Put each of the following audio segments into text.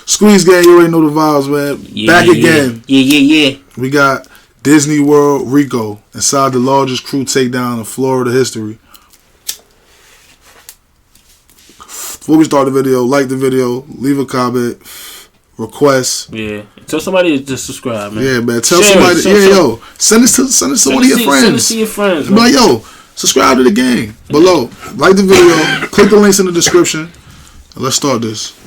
Squeeze gang, you already know the vibes, man. Back again. Yeah. We got DisneyWorld RICO inside the largest crew takedown in Florida history. Before we start the video, like the video, leave a comment, request. Yeah. Tell somebody to subscribe, man. Yeah, man. Tell somebody. Yo. Send this to one of your friends. Send it to your friends. Be like, yo, subscribe to the gang. Below. Like the video. Click the links in the description. Let's start this.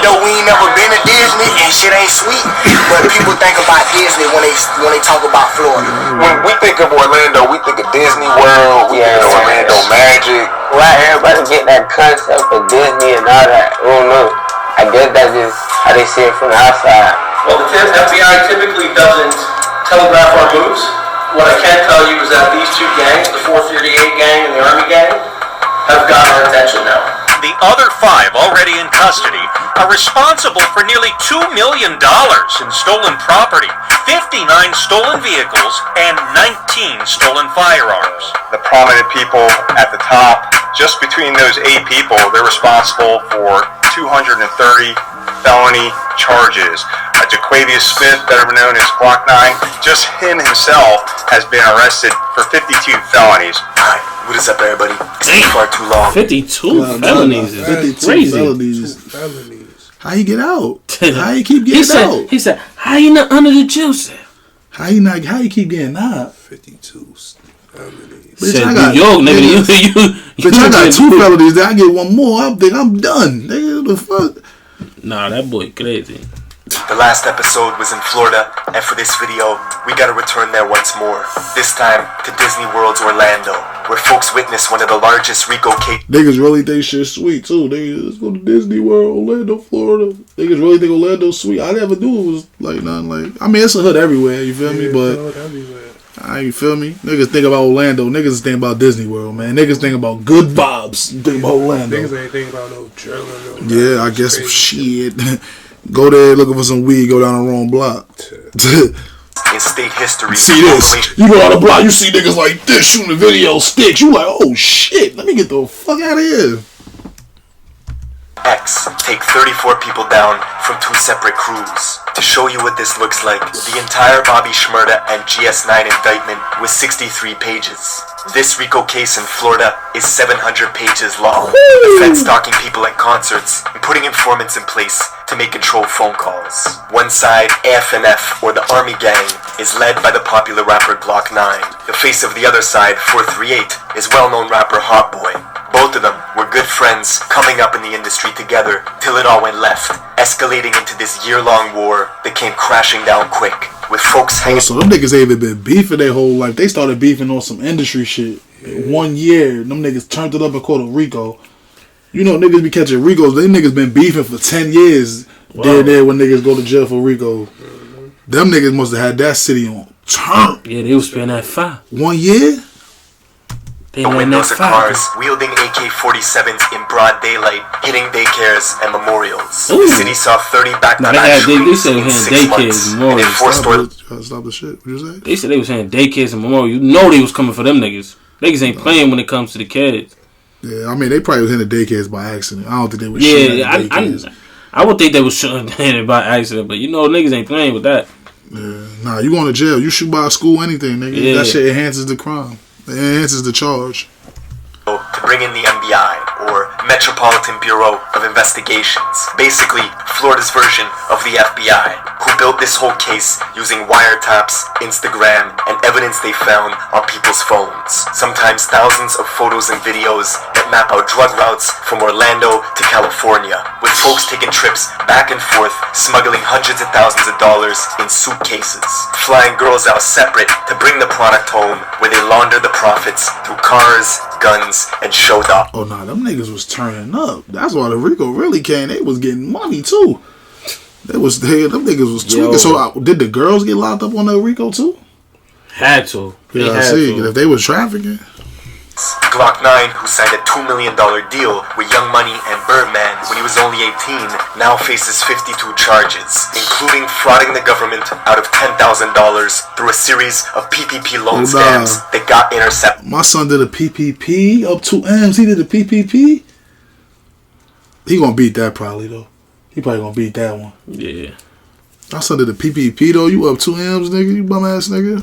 Yo, we ain't never been to Disney and shit ain't sweet, but people think about Disney when they talk about Florida. When we think of Orlando, we think of Disney World, we think of Orlando Magic. Why everybody get that concept of Disney and all that? I don't know. I guess that's just how they see it from the outside. Well, the FBI typically doesn't telegraph our moves. What I can tell you is that these two gangs, the 438 gang and the Army gang, have got our attention now. The other 5 already in custody are responsible for nearly $2 million in stolen property, 59 stolen vehicles, and 19 stolen firearms. The prominent people at the top, just between those 8 people, they're responsible for 230 felony charges. Jaquavius Smith, better known as Glokknine, just him himself has been arrested for 52 felonies. Alright, what is up, everybody? It's been far too long. 52 felonies is 52 crazy. Felonies. How you get out? How you keep getting out? He said, how you not under the jail cell? How you keep getting out? 52 felonies. Bitch, Said I got, New York, nigga. Bitch, I got 2 felonies. Then I get 1 more. I think I'm done. Nigga, the fuck? Nah, that boy crazy. The last episode was in Florida, and for this video, we gotta return there once more. This time to Disney World's Orlando, where folks witnessed one of the largest RICO cases. Niggas really think shit sweet too. Let's go to Disney World, Orlando, Florida. Niggas really think Orlando's sweet. I never knew it was like nothing like. I mean, it's a hood everywhere. You feel me? But you feel me? Niggas think about Orlando. Niggas think about Disney World, man. Niggas think about good vibes. Think about Orlando. Niggas ain't think about no drilling. Yeah, I guess shit. Go there looking for some weed, go down the wrong block. In state history, see this. You go down the block, you see niggas like this shooting the video sticks. You like, oh shit, let me get the fuck out of here. X take 34 people down from 2 separate crews. To show you what this looks like, the entire Bobby Shmurda and GS9 indictment was 63 pages. This RICO case in Florida is 700 pages long. The Fed stalking people at concerts and putting informants in place to make controlled phone calls. One side, AFNF, or the Army Gang, is led by the popular rapper Glokknine. The face of the other side, 438, is well-known rapper Hotboii. Both of them were good friends coming up in the industry together till it all went left, escalating into this year-long war that came crashing down quick, with folks hanging. So them niggas ain't even been beefing their whole life. They started beefing on some industry shit. In 1 year, them niggas turned it up and called it RICO. You know niggas be catching RICOs. They niggas been beefing for 10 years. Wow. There when niggas go to jail for RICO. Them niggas must have had that city on turn. Yeah, they was spending that fire. 1 year? The windows of cars, wielding AK-47s in broad daylight, hitting daycares and memorials. Ooh. The city saw 30 back-to-back shootings in 6 months, and in 4 stores. Stop the shit. What you say? They said they was saying daycares and memorials. You know they was coming for them niggas. Niggas ain't playing when it comes to the kids. Yeah, I mean they probably was in the daycares by accident. I don't think they was shooting at daycares. I would think they was shooting it by accident, but you know niggas ain't playing with that. Yeah, nah, you going to jail. You shoot by a school, anything, nigga. Yeah. That shit enhances the crime. It enhances the charge. To bring in the FBI, or Metropolitan Bureau of Investigations. Basically, Florida's version of the FBI, who built this whole case using wiretaps, Instagram, and evidence they found on people's phones. Sometimes thousands of photos and videos that map out drug routes from Orlando to California, with folks taking trips back and forth, smuggling hundreds of thousands of dollars in suitcases, flying girls out separate to bring the product home, where they launder the profits through cars, guns, and showed up. Oh nah, them niggas was turning up. That's why the RICO really came. They was getting money too. Them niggas was tweaking. So did the girls get locked up on the RICO too? Had to. Yeah, I see. If they was trafficking. Glokknine, who signed a $2 million deal with Young Money and Birdman when he was only 18, now faces 52 charges, including frauding the government out of $10,000 through a series of PPP loan scams that got intercepted. My son did a PPP up 2 M's. He did a PPP. He gonna beat that probably though. He probably gonna beat that one. Yeah. I said to the PPP though. You up 2 M's, nigga? You bum ass nigga.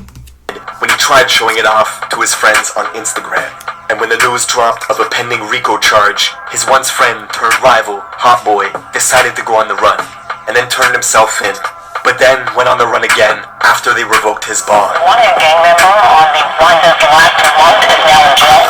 When he tried showing it off to his friends on Instagram. And when the news dropped of a pending RICO charge, his once friend turned rival, Hotboii, decided to go on the run, and then turned himself in. But then went on the run again after they revoked his bond. One gang member on the one of the last 2 months is now in jail.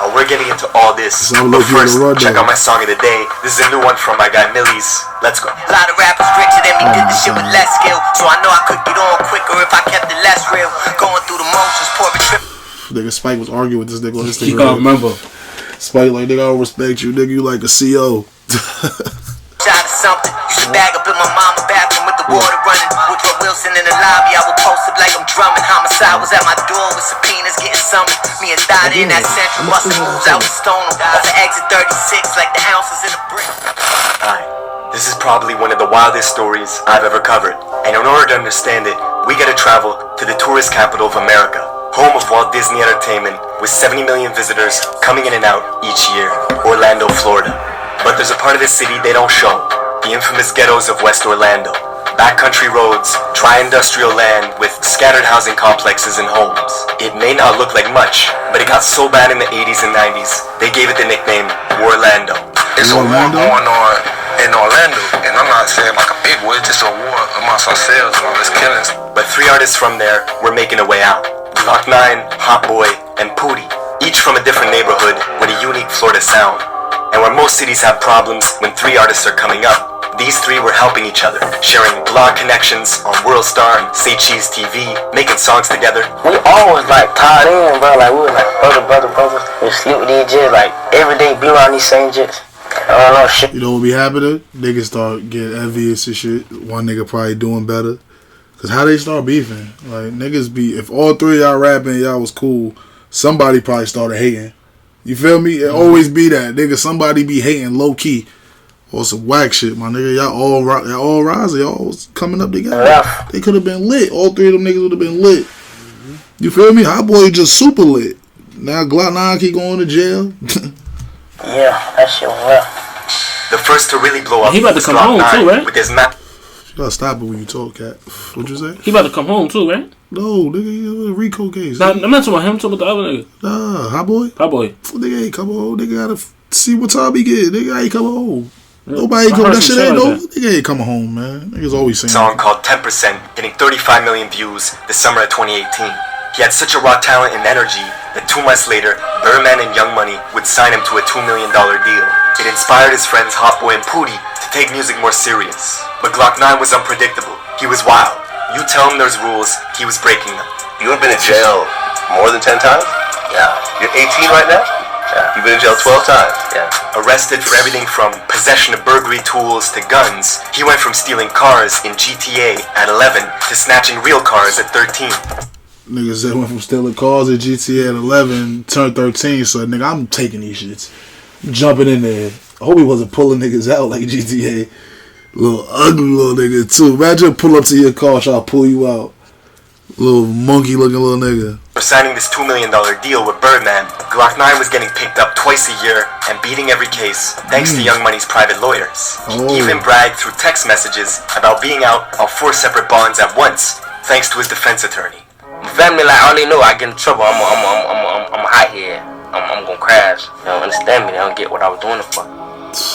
We're getting into all this, so but first, check out my song of the day. This is a new one from my guy Millie's. Let's go. A lot of rappers richer than me did this shit with less skill, so I know I could get on quicker if I kept it less real. Going through the motions, poor trip. Nigga Spike was arguing with this nigga on Instagram. He can't remember. Spike like, nigga, I don't respect you, nigga. You like a CO. Shot of something. Used to bag up in my mama's bathroom with the water running. With Joe Wilson in the lobby, I would post up like I'm drumming. Homicide was at my door with subpoenas getting summoned. Me and Dottie in that central busting moves out with Stone. Over exit 36 like the houses in a brick. Hi. This is probably one of the wildest stories I've ever covered. And in order to understand it, we gotta travel to the tourist capital of America, home of Walt Disney Entertainment, with 70 million visitors coming in and out each year, Orlando, Florida. But there's a part of the city they don't show, the infamous ghettos of West Orlando. Backcountry roads, dry industrial land with scattered housing complexes and homes. It may not look like much, but it got so bad in the 80s and 90s, they gave it the nickname Orlando. It's a war going on in Orlando, and I'm not saying like a big war, it's just a war amongst ourselves and all this killings. But 3 artists from there were making a way out. Glokknine, Hotboii, and Pootie, each from a different neighborhood with a unique Florida sound. And where most cities have problems when 3 artists are coming up, these 3 were helping each other, sharing blog connections on WorldStar and Say Cheese TV, making songs together. We always like tied in, bro. Like we were like brothers. We sleep with these jits, like every day be around these same jits. I don't know shit. You know what be happening? Niggas start getting envious and shit. One nigga probably doing better. Cause how they start beefing? Like niggas be, if all 3 of y'all rapping, y'all was cool, somebody probably started hating. You feel me? It always be that nigga. Somebody be hating low key or some whack shit, my nigga. Y'all all rising. Y'all was coming up together. Yeah. They could have been lit. All 3 of them niggas would have been lit. You feel me? Hotboii just super lit. Now Glokknine keep going to jail. Yeah, that shit was rough. The first to really blow up. He about to come home too, right? With his map. You gotta stop it when you talk, cat. What'd you say? He about to come home too, right? No, nigga, you a RICO case. Nah, I'm not talking about him. I'm talking about the other nigga. Nah, Hotboii. Hotboii. Nigga ain't come home. Nigga gotta see what time he get. Nigga ain't coming home. Yeah. Nobody come. That shit ain't no. Like Nigga ain't coming home, man. Niggas always saying. Song called 10%, getting 35 million views this summer of 2018. He had such a raw talent and energy that 2 months later, Birdman and Young Money would sign him to a $2 million deal. It inspired his friends Hotboii and Pootie to take music more serious. But Glokknine was unpredictable. He was wild. You tell him there's rules, he was breaking them. You have been in jail more than 10 times? Yeah. You're 18 right now? Yeah. You've been in jail 12 times? Yeah. Arrested for everything from possession of burglary tools to guns, he went from stealing cars in GTA at 11 to snatching real cars at 13. Niggas that went from stealing cars at GTA at 11, turned 13, so nigga, I'm taking these shits. I'm jumping in there. I hope he wasn't pulling niggas out like GTA. Little ugly little nigga too. Imagine pull up to your car, try to pull you out. Little monkey looking little nigga. For signing this $2 million deal with Birdman, Glokknine was getting picked up twice a year and beating every case thanks to Young Money's private lawyers. He even bragged through text messages about being out on 4 separate bonds at once thanks to his defense attorney. Family, like, all they know I get in trouble. I'm hot here. I'm gonna crash. They don't understand me. They don't get what I was doing it for.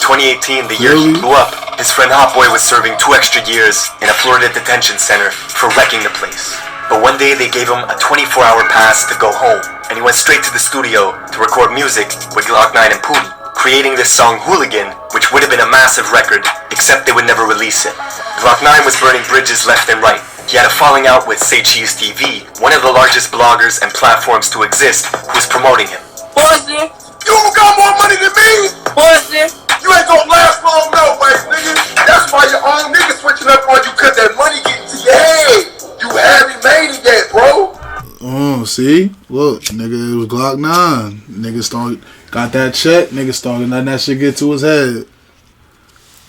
2018, the year he blew up, his friend Hotboii was serving 2 extra years in a Florida detention center for wrecking the place. But one day they gave him a 24-hour pass to go home, and he went straight to the studio to record music with Glokknine and Pootie, creating this song Hooligan, which would have been a massive record, except they would never release it. Glokknine was burning bridges left and right. He had a falling out with Say Cheese TV, one of the largest bloggers and platforms to exist, who was promoting him. Pussy! You got more money than me! Pussy! You ain't gonna last long, no, nigga. That's why your own nigga switching up on you, cause that money getting to your head. You haven't made it yet, bro. Oh, see? Look, nigga, it was Glokknine. Nigga got that check, nigga started letting that shit get to his head.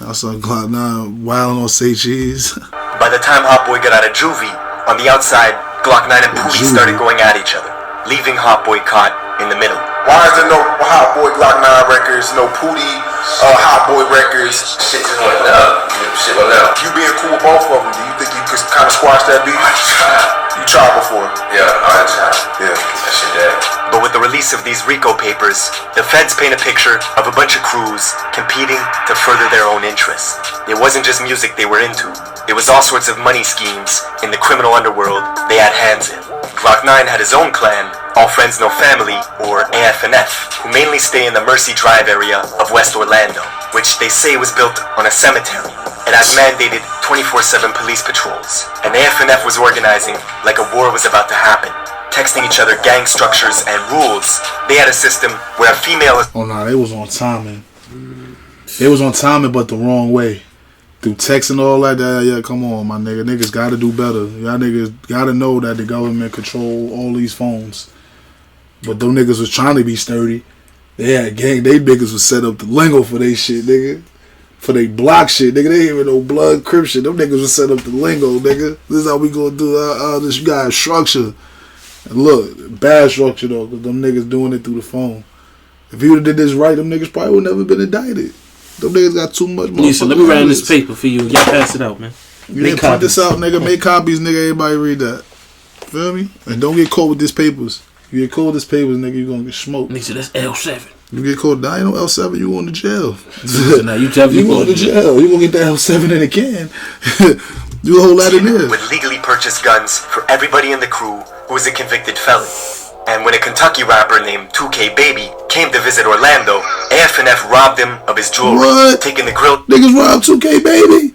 I saw Glokknine wilding on Say Cheese. By the time Hotboii got out of juvie, on the outside, Glokknine and Pootie started going at each other, leaving Hotboii caught in the middle. Why is there no Hotboii Glokknine records, no Pootie Hotboii Records. Shit just went up. Shit went up. You being cool with both of them, do you think you could kind of squash that beef? I tried. You tried before? Yeah, I tried. Yeah. That shit dead. But with the release of these RICO papers, the feds paint a picture of a bunch of crews competing to further their own interests. It wasn't just music they were into. It was all sorts of money schemes in the criminal underworld they had hands in. Glokknine had his own clan, All Friends No Family, or AF&F, who mainly stay in the Mercy Drive area of West Orlando, which they say was built on a cemetery. It had mandated 24/7 police patrols, and AF&F was organizing like a war was about to happen, texting each other gang structures and rules. They had a system where a female... Oh, nah, they was on timing. They was on timing, but the wrong way. Through text and all that, yeah, come on, my nigga. Niggas gotta do better. Y'all niggas gotta know that the government control all these phones. But them niggas was trying to be sturdy. They had gang. They niggas was set up the lingo for they shit, nigga. For they block shit, nigga. They ain't even no blood crip shit. Them niggas was set up the lingo, nigga. This is how we gonna do this. You got structure. And look, bad structure though, because them niggas doing it through the phone. If you did this right, them niggas probably would never been indicted. Them niggas got too much money. Lisa, let me write in this paper for you. Y'all pass it out, man. You didn't print this out, nigga. Make copies, nigga. Everybody read that. Feel me? And don't get caught with these papers. You get caught with these papers, nigga, you gonna get smoked. Lisa, that's L7. You get caught, I ain't no L7, you going to jail. Now you definitely going to jail. You gonna get the L7 in a can. You a whole lot in there. With legally purchased guns for everybody in the crew who was a convicted felon. And when a Kentucky rapper named 2K Baby came to visit Orlando, AF&F robbed him of his jewelry, what? taking the grill. Niggas robbed 2K Baby?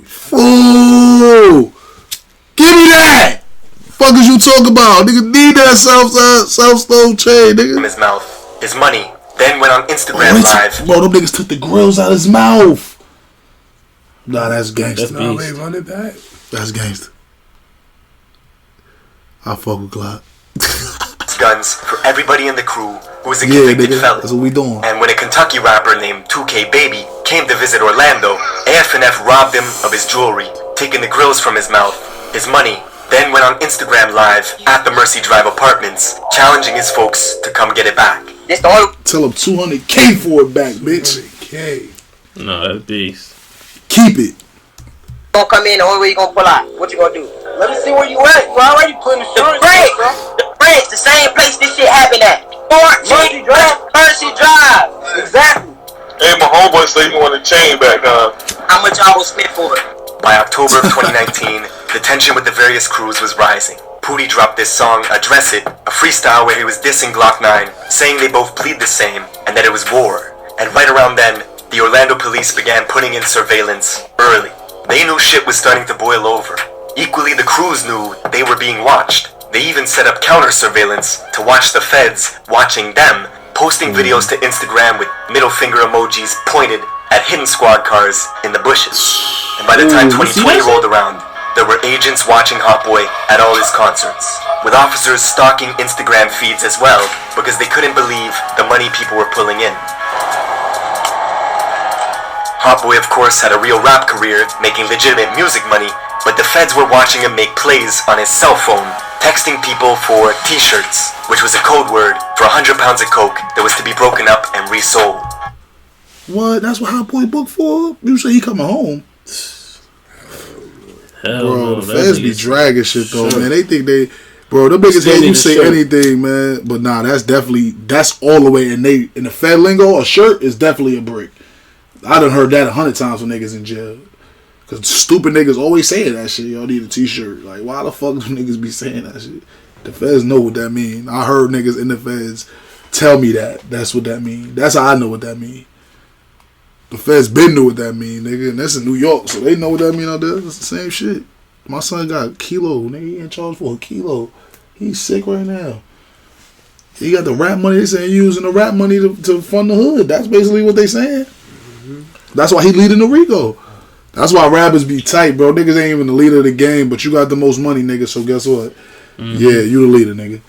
Fool! Give me that! Fuck is you talking about? Nigga need that self-stove chain, nigga. From his mouth, his money, then went on Instagram Live. Bro, them niggas took the grills out of his mouth. Nah, that's gangster. Nah, wait, run it back. That's gangster. I fuck with Glock. Guns for everybody in the crew who was a convicted felon. That's what we doing. And when a Kentucky rapper named 2K Baby came to visit Orlando, AF&F robbed him of his jewelry, taking the grills from his mouth, his money, then went on Instagram Live at the Mercy Drive apartments, challenging his folks to come get it back. Tell him $200K for it back, bitch. $200K. No, that's beast. Keep it. Gonna come in, the only way you gonna pull out. What you gonna do? Let me see where you at. You already putting insurance in, bro. The French, the same place this shit happened at. Mercy Drive. Mercy Drive. Exactly. Hey, my homeboy said you want the chain back, huh? How much y'all will spend for it? By October of 2019, the tension with the various crews was rising. Pootie dropped this song, Address It, a freestyle where he was dissing Glokknine, saying they both plead the same, and that it was war. And right around then, the Orlando police began putting in surveillance early. They knew shit was starting to boil over. Equally, the crews knew they were being watched. They even set up counter-surveillance to watch the feds watching them, posting videos to Instagram with middle finger emojis pointed at hidden squad cars in the bushes. And by the time 2020 rolled around, there were agents watching Hotboii at all his concerts, with officers stalking Instagram feeds as well because they couldn't believe the money people were pulling in. Hotboii, of course, had a real rap career, making legitimate music money, but the feds were watching him make plays on his cell phone, texting people for t-shirts, which was a code word for 100 pounds of coke that was to be broken up and resold. What? That's what Hotboii booked for? You say he coming home. Hell bro, no, the feds be dragging shit though, man. They think they... Bro, them niggas hate you say anything, man. But nah, that's all the way in the Fed lingo. A shirt is definitely a brick. I done heard that 100 times when niggas in jail. Cause stupid niggas always saying that shit. Y'all need a t-shirt. Like, why the fuck do niggas be saying that shit? The feds know what that mean. I heard niggas in the feds tell me that. That's what that mean. That's how I know what that mean. The feds been know what that mean, nigga. And that's in New York, so they know what that mean out there. It's the same shit. My son got a kilo, nigga. He in charge for a kilo. He's sick right now. He got the rap money. They saying using the rap money to fund the hood. That's basically what they saying. That's why he leading the RICO. That's why rappers be tight, bro. Niggas ain't even the leader of the game, but you got the most money, nigga, so guess what? Yeah, you the leader, nigga.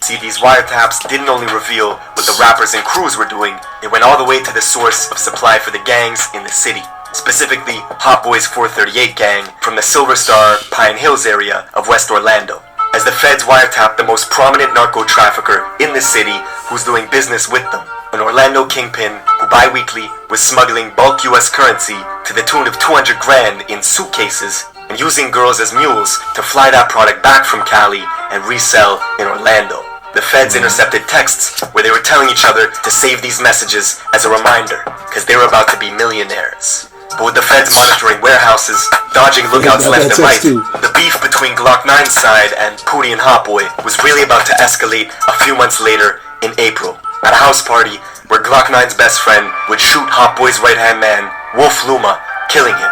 See, these wiretaps didn't only reveal what the rappers and crews were doing, it went all the way to the source of supply for the gangs in the city. Specifically, Hotboii's 438 gang from the Silver Star, Pine Hills area of West Orlando. As the feds wiretapped the most prominent narco trafficker in the city who's doing business with them. an Orlando kingpin who bi-weekly was smuggling bulk US currency to the tune of 200 grand in suitcases and using girls as mules to fly that product back from Cali and resell in Orlando. The feds intercepted texts where they were telling each other to save these messages as a reminder, because they were about to be millionaires. But with the feds monitoring warehouses, dodging lookouts left and right, the beef between Glokknine's side and Pootie and Hotboii was really about to escalate a few months later in April, at a house party where Glokknine's best friend would shoot Hotboii's right-hand man, Wolf Luma, killing him.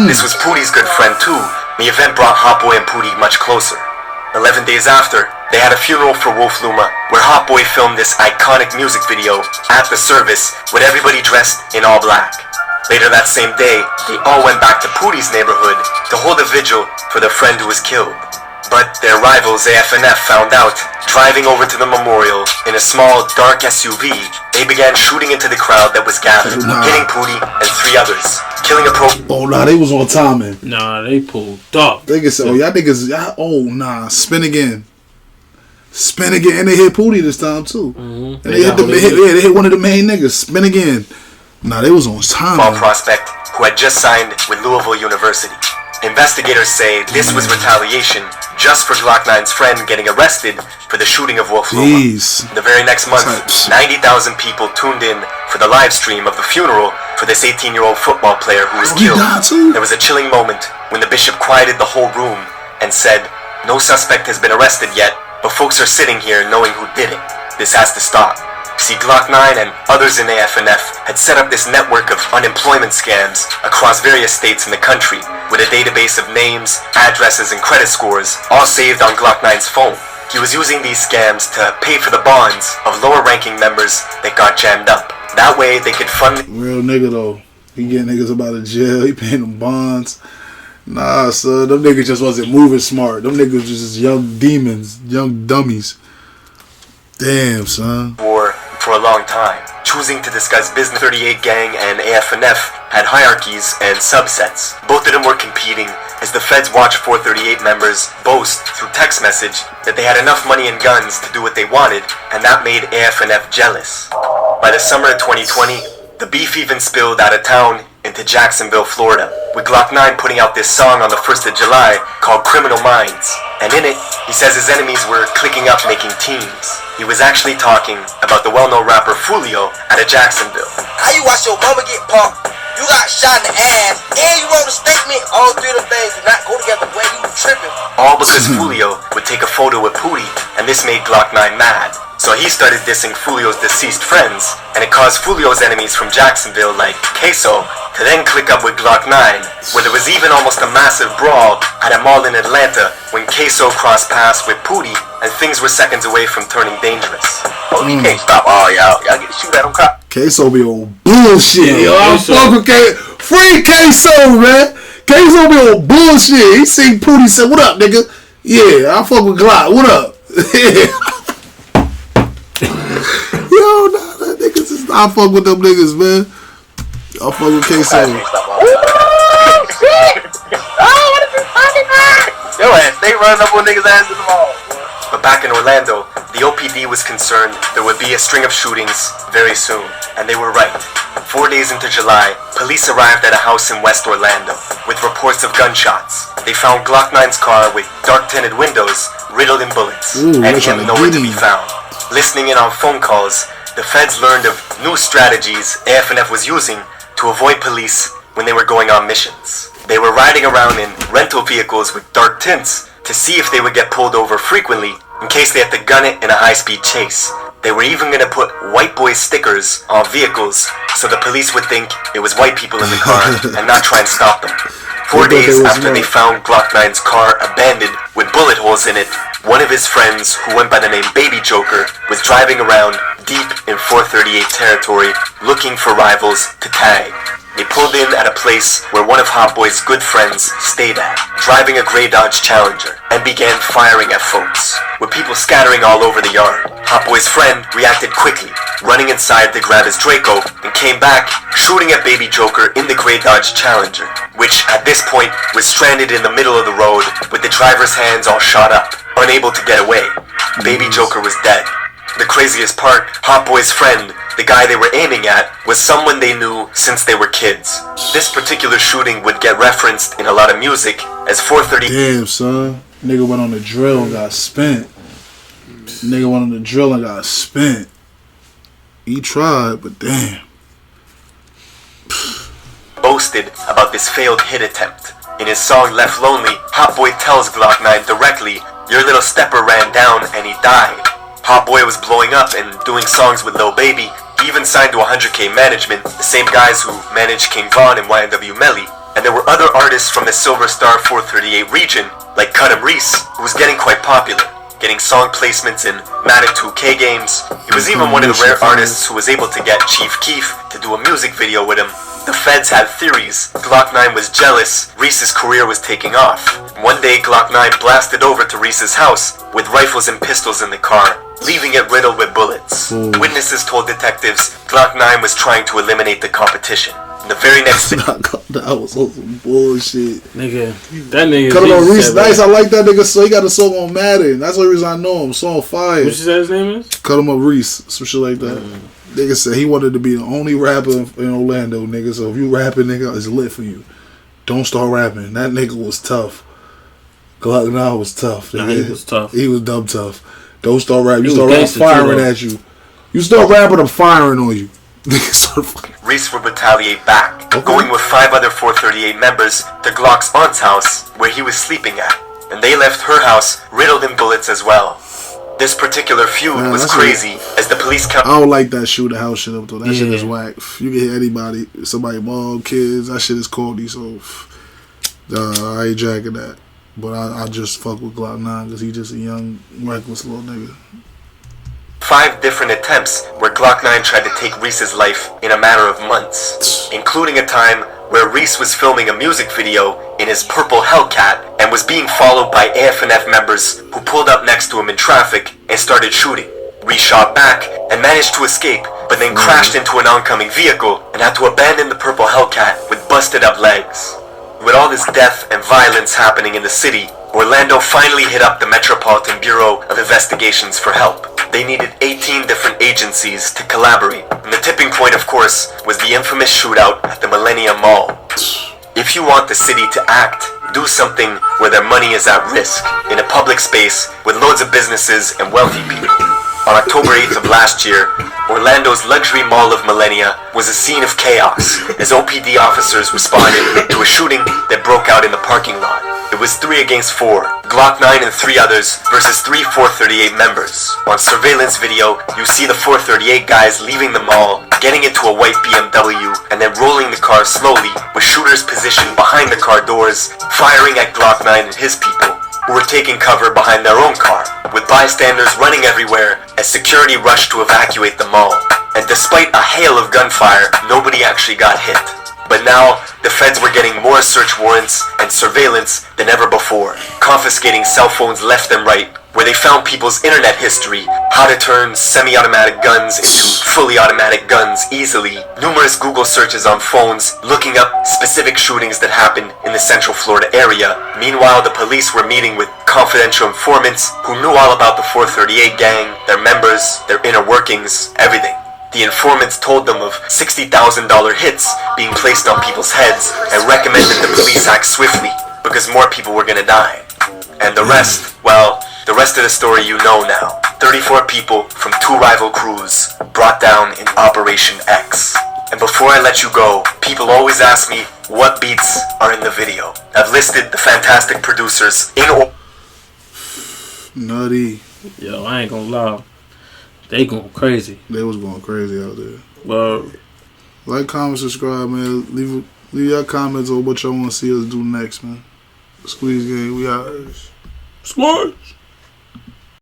This was Pootie's good friend too. The event brought Hotboii and Pootie much closer. 11 days after, they had a funeral for Wolf Luma, where Hotboii filmed this iconic music video at the service with everybody dressed in all black. Later that same day, they all went back to Pootie's neighborhood to hold a vigil for their friend who was killed. But their rivals AFNF found out. Driving over to the memorial in a small, dark SUV, they began shooting into the crowd that was gathered, hitting Pootie and 3 others, killing a Oh, nah, they was on timing. Nah, they pulled up. They could say, oh, y'all niggas, oh, nah, spin again. Spin again. And they hit Pootie this time, too. And they hit one of the main niggas. Spin again. Nah, they was on time. Football prospect who had just signed with Louisville University. Investigators say this was retaliation just for Glokknine's friend getting arrested for the shooting of Wolf Luma. The very next month, 90,000 people tuned in for the live stream of the funeral for this 18-year-old football player who was killed. There was a chilling moment when the bishop quieted the whole room and said, "No suspect has been arrested yet, but folks are sitting here knowing who did it. This has to stop." See, Glokknine and others in AFNF had set up this network of unemployment scams across various states in the country, with a database of names, addresses, and credit scores, all saved on Glokknine's phone. He was using these scams to pay for the bonds of lower-ranking members that got jammed up. That way, they could fund... Real nigga, though. He getting niggas up out of jail. He paying them bonds. Nah, son. Them niggas just wasn't moving smart. Them niggas was just young demons. Young dummies. Damn, son. War for a long time. Choosing to discuss Business 38 Gang and AFNF had hierarchies and subsets. Both of them were competing as the feds watched 438 members boast through text message that they had enough money and guns to do what they wanted, and that made AFNF jealous. By the summer of 2020, the beef even spilled out of town into Jacksonville, Florida, with Glokknine putting out this song on the 1st of July called Criminal Minds. And in it, he says his enemies were clicking up making teams. He was actually talking about the well-known rapper Fulio out of Jacksonville. How you watch your mama get pumped, you got shot in the ass, and you wrote a statement? All 3 of them things do not go together when you tripping. All because Fulio would take a photo with Pootie, and this made Glokknine mad. So he started dissing Fulio's deceased friends, and it caused Fulio's enemies from Jacksonville, like Queso, to then click up with Glokknine, where there was even almost a massive brawl at a mall in Atlanta when Queso crossed paths with Pootie, and things were seconds away from turning dangerous. Oh, he can't stop all y'all. Y'all get to shoot at him, cop. Queso be on bullshit. Yo, I fuck with Queso. Free Queso, man. Queso be on bullshit. He seen Pootie say, "What up, nigga?" Yeah, I fuck with Glock. What up? Yo, nah, that niggas is, I fuck with them niggas, man. I fuck with Queso. Yo, ass, they running up on niggas' ass in the mall. But back in Orlando, the OPD was concerned there would be a string of shootings very soon, and they were right. 4 days into July, police arrived at a house in West Orlando with reports of gunshots. They found Glokknine's car with dark-tinted windows riddled in bullets, and he had nowhere to be found. Listening in on phone calls, the feds learned of new strategies AFNF was using to avoid police when they were going on missions. They were riding around in rental vehicles with dark tints to see if they would get pulled over frequently in case they had to gun it in a high-speed chase. They were even going to put white boy stickers on vehicles so the police would think it was white people in the car and not try and stop them. 4 days after they found Glokknine's car abandoned with bullet holes in it, one of his friends, who went by the name Baby Joker, was driving around deep in 438 territory looking for rivals to tag. They pulled in at a place where one of Hotboii's good friends stayed at, driving a gray Dodge Challenger, and began firing at folks, with people scattering all over the yard. Hotboii's friend reacted quickly, running inside to grab his Draco, and came back, shooting at Baby Joker in the gray Dodge Challenger, which at this point was stranded in the middle of the road with the driver's hands all shot up, unable to get away. Baby Joker was dead. The craziest part, Hotboii's friend, the guy they were aiming at, was someone they knew since they were kids. This particular shooting would get referenced in a lot of music as 430. Damn, son. Nigga went on the drill and got spent. Nigga went on the drill and got spent. He tried, but damn. Boasted about this failed hit attempt. In his song Left Lonely, Hotboii tells Glokknine directly, "Your little stepper ran down and he died." Hotboii was blowing up and doing songs with Lil Baby. He even signed to 100K Management, the same guys who managed King Von and YNW Melly. And there were other artists from the Silver Star 438 region, like Cut 'em Reese, who was getting quite popular, getting song placements in Madden 2K games. He was even one of the rare artists who was able to get Chief Keef to do a music video with him. The feds had theories. Glokknine was jealous. Reese's career was taking off. One day, Glokknine blasted over to Reese's house with rifles and pistols in the car, leaving it riddled with bullets. Witnesses told detectives Glokknine was trying to eliminate the competition. The very next day, that was some bullshit. Nigga, that nigga. Cut him on Reese. Nice, I like that nigga. So he got a song on Madden. That's the only reason I know him. Song fire. What you said his name is? Cut him up Reese. Some shit like that. Nigga said he wanted to be the only rapper in Orlando, nigga. So if you rapping, nigga, it's lit for you. Don't start rapping. That nigga was tough. Glokknine was tough. Nah, he was tough. He was dumb tough. Don't start rapping. You start rapping, firing at you. You start rapping, I'm firing on you. Reese would retaliate back, going with 5 other 438 members to Glock's aunt's house, where he was sleeping at, and they left her house riddled in bullets as well. This particular feud was crazy, as the police I don't like that shoot the house shit up though. That shit is whack. You can hit anybody, somebody, mom, kids. That shit is corny. So I ain't jacking that. But I just fuck with Glokknine because he just a young, reckless little nigga. 5 different attempts where Glokknine tried to take Reese's life in a matter of months, including a time where Reese was filming a music video in his purple Hellcat and was being followed by AF&F members who pulled up next to him in traffic and started shooting. Reese shot back and managed to escape, but then crashed into an oncoming vehicle and had to abandon the purple Hellcat with busted up legs. With all this death and violence happening in the city, Orlando finally hit up the Metropolitan Bureau of Investigations for help. They needed 18 different agencies to collaborate. And the tipping point, of course, was the infamous shootout at the Millennium Mall. If you want the city to act, do something where their money is at risk, in a public space with loads of businesses and wealthy people. On October 8th of last year, Orlando's luxury mall of Millennia was a scene of chaos as OPD officers responded to a shooting that broke out in the parking lot. It was 3 against 4, Glokknine and 3 others versus 3 438 members. On surveillance video, you see the 438 guys leaving the mall, getting into a white BMW, and then rolling the car slowly, with shooters positioned behind the car doors, firing at Glokknine and his people, who were taking cover behind their own car, with bystanders running everywhere as security rushed to evacuate the mall. And despite a hail of gunfire, nobody actually got hit. But now, the feds were getting more search warrants and surveillance than ever before, confiscating cell phones left and right, where they found people's internet history, how to turn semi-automatic guns into fully automatic guns easily, numerous Google searches on phones, looking up specific shootings that happened in the Central Florida area. Meanwhile, the police were meeting with confidential informants who knew all about the 438 gang, their members, their inner workings, everything. The informants told them of $60,000 hits being placed on people's heads and recommended the police act swiftly because more people were gonna die. And the rest, well, the rest of the story you know now. 34 people from 2 rival crews brought down in Operation X. And before I let you go, people always ask me what beats are in the video. I've listed the fantastic producers in order. Nutty. Yo, I ain't gonna lie. They going crazy. They was going crazy out there. Well, like, comment, subscribe, man. Leave your comments on what y'all want to see us do next, man. Squeeze Gang, we out. Squash.